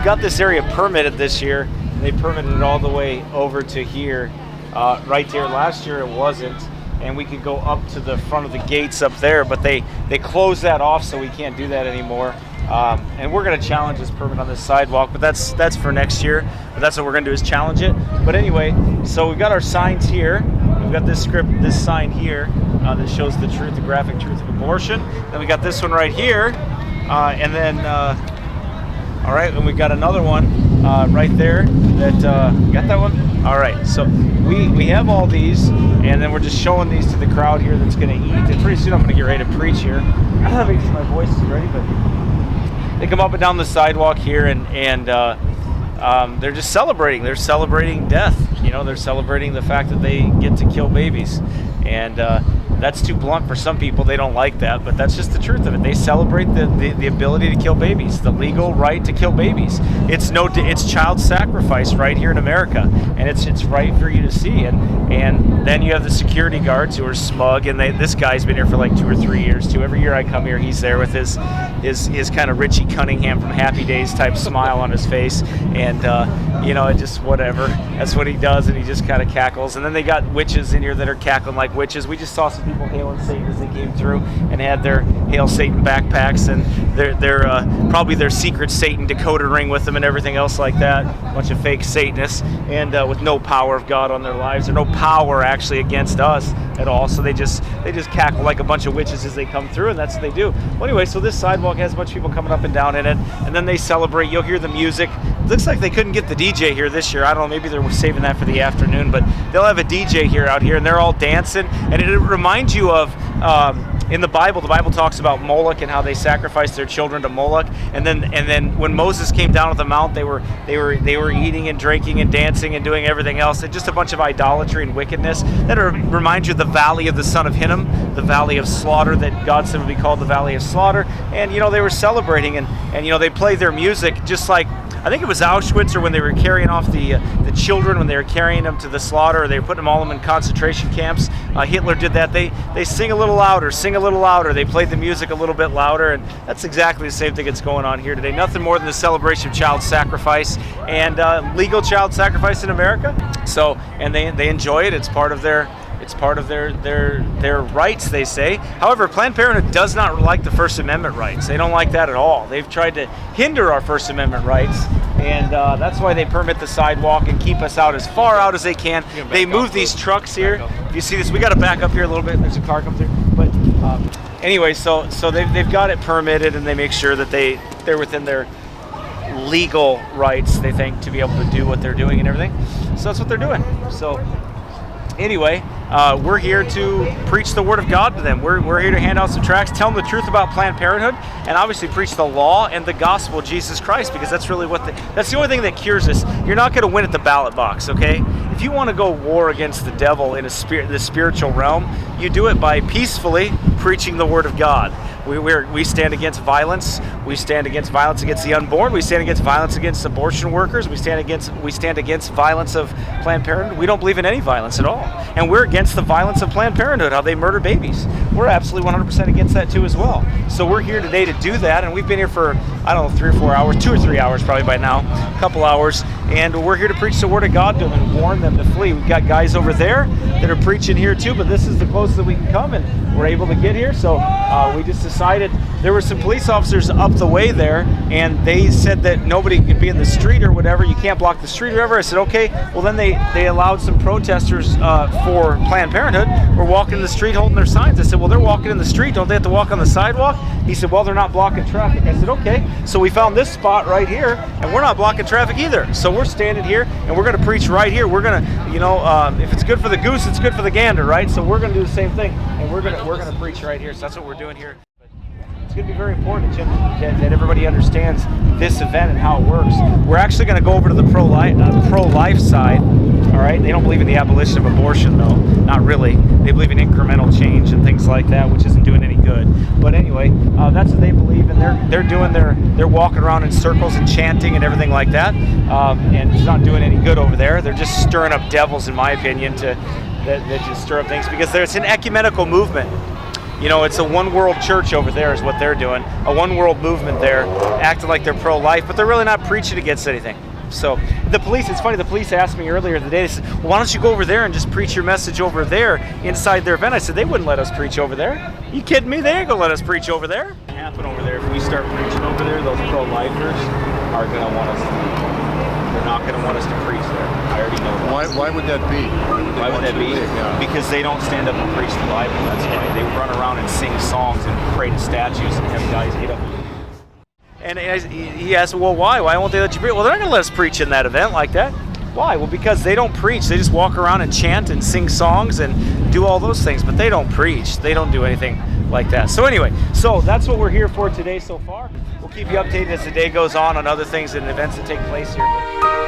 got this area permitted this year. And they permitted it all the way over to here, right there. Last year it wasn't, and we could go up to the front of the gates up there, but they closed that off, so we can't do that anymore. And we're going to challenge this permit on this sidewalk, but that's for next year. But that's what we're going to do, is challenge it. But anyway, so we've got our signs here. We've got this sign here that shows the truth, the graphic truth of abortion. Then we got this one right here, and then all right, and we got another one right there. That you got that one? All right. So we have all these, and then we're just showing these to the crowd here that's going to eat. And pretty soon I'm going to get ready to preach here. Make sure my voice is ready, but they come up and down the sidewalk here, and they're just celebrating. They're celebrating death. You know, they're celebrating the fact that they get to kill babies, and that's too blunt for some people. They don't like that, but that's just the truth of it. They celebrate the ability to kill babies, the legal right to kill babies. It's child sacrifice right here in America, and it's right for you to see. And then you have the security guards who are smug, and this guy's been here for like 2 or 3 years too. Every year I come here, he's there with his kind of Richie Cunningham from Happy Days type smile on his face, and you know, it just whatever. That's what he does, and he just kind of cackles. And then they got witches in here that are cackling like witches. We just saw some people hailing Satan as they came through and had their Hail Satan backpacks and their probably their secret Satan decoder ring with them and everything else like that. A bunch of fake Satanists, and with no power of God on their lives, or no power actually against us at all. So they just cackle like a bunch of witches as they come through, and that's what they do. Well, anyway, so this sidewalk has a bunch of people coming up and down in it, and then they celebrate. You'll hear the music. It looks like they couldn't get the DJ here this year. I don't know, maybe they're saving that for the afternoon, but they'll have a DJ here out here, and they're all dancing, and it reminds you of in the Bible talks about Moloch and how they sacrificed their children to Moloch, and then when Moses came down with the mount, they were eating and drinking and dancing and doing everything else, and just a bunch of idolatry and wickedness. That reminds you of the valley of the son of Hinnom, the valley of slaughter, that God said would be called the valley of slaughter. And you know, they were celebrating, and you know, they played their music just like, I think it was Auschwitz, or when they were carrying off the children, when they were carrying them to the slaughter, or they were putting them all in concentration camps. Hitler did that. They sing a little louder, They played the music a little bit louder, and that's exactly the same thing that's going on here today. Nothing more than the celebration of child sacrifice and legal child sacrifice in America. So, and they enjoy it. It's part of their rights, they say. However, Planned Parenthood does not like the First Amendment rights. They don't like that at all. They've tried to hinder our First Amendment rights, and that's why they permit the sidewalk and keep us out as far out as they can. They move these trucks here. If you see this, we got to back up here a little bit. There's a car coming through. But anyway, so they've got it permitted, and they make sure that they're within their legal rights, they think, to be able to do what they're doing and everything. So that's what they're doing. So anyway, we're here to preach the Word of God to them. We're here to hand out some tracts, tell them the truth about Planned Parenthood, and obviously preach the law and the gospel of Jesus Christ, because that's really that's the only thing that cures us. You're not going to win at the ballot box, okay? If you want to go war against the devil in the spiritual realm, you do it by peacefully preaching the Word of God. We stand against violence. We stand against violence against the unborn. We stand against violence against abortion workers. We stand against violence of Planned Parenthood. We don't believe in any violence at all. And we're against the violence of Planned Parenthood, how they murder babies. We're absolutely 100% against that too as well. So we're here today to do that, and we've been here for, I don't know, 3 or 4 hours, 2 or 3 hours probably by now, a couple hours, and we're here to preach the Word of God to them and warn them to flee. We've got guys over there that are preaching here too, but this is the closest that we can come, and we're able to get here. So we just decided, there were some police officers up the way there, and they said that nobody could be in the street or whatever. You can't block the street or whatever. I said, okay. Well, then they allowed some protesters for Planned Parenthood were walking in the street holding their signs. I said, well, they're walking in the street. Don't they have to walk on the sidewalk? He said, well, they're not blocking traffic. I said, okay. So we found this spot right here, and we're not blocking traffic either. So we're standing here, and we're going to preach right here. We're going to, you know, if it's good for the goose, it's good for the gander, right? So we're going to do the same thing, and we're going to preach right here. So that's what we're doing here. It's going to be very important, Jim, that everybody understands this event and how it works. We're actually going to go over to the pro-life side. All right, they don't believe in the abolition of abortion, though. Not really. They believe in incremental change and things like that, which isn't doing any good. But anyway, that's what they believe, and they're walking around in circles and chanting and everything like that, and it's not doing any good over there. They're just stirring up devils, in my opinion, that just stir up things, because there's an ecumenical movement. You know, it's a one world church over there is what they're doing, a one world movement there, acting like they're pro-life, but they're really not preaching against anything. So the police, it's funny, the police asked me earlier today, they said, well, why don't you go over there and just preach your message over there inside their event? I said, they wouldn't let us preach over there. You kidding me? They ain't gonna let us preach over there. Happen over there, if we start preaching over there, those pro-lifers are gonna want us to leave. They're not gonna want us to preach there. I already know that. Why would that be? Why would that be? Yeah. Because they don't stand up and preach the Bible, that's why. They run around and sing songs and pray to statues and have guys get up. And he asked, well, why? Why won't they let you preach? Well, they're not going to let us preach in that event like that. Why? Well, because they don't preach. They just walk around and chant and sing songs and do all those things, but they don't preach. They don't do anything like that. So anyway, so that's what we're here for today so far. We'll keep you updated as the day goes on other things and events that take place here.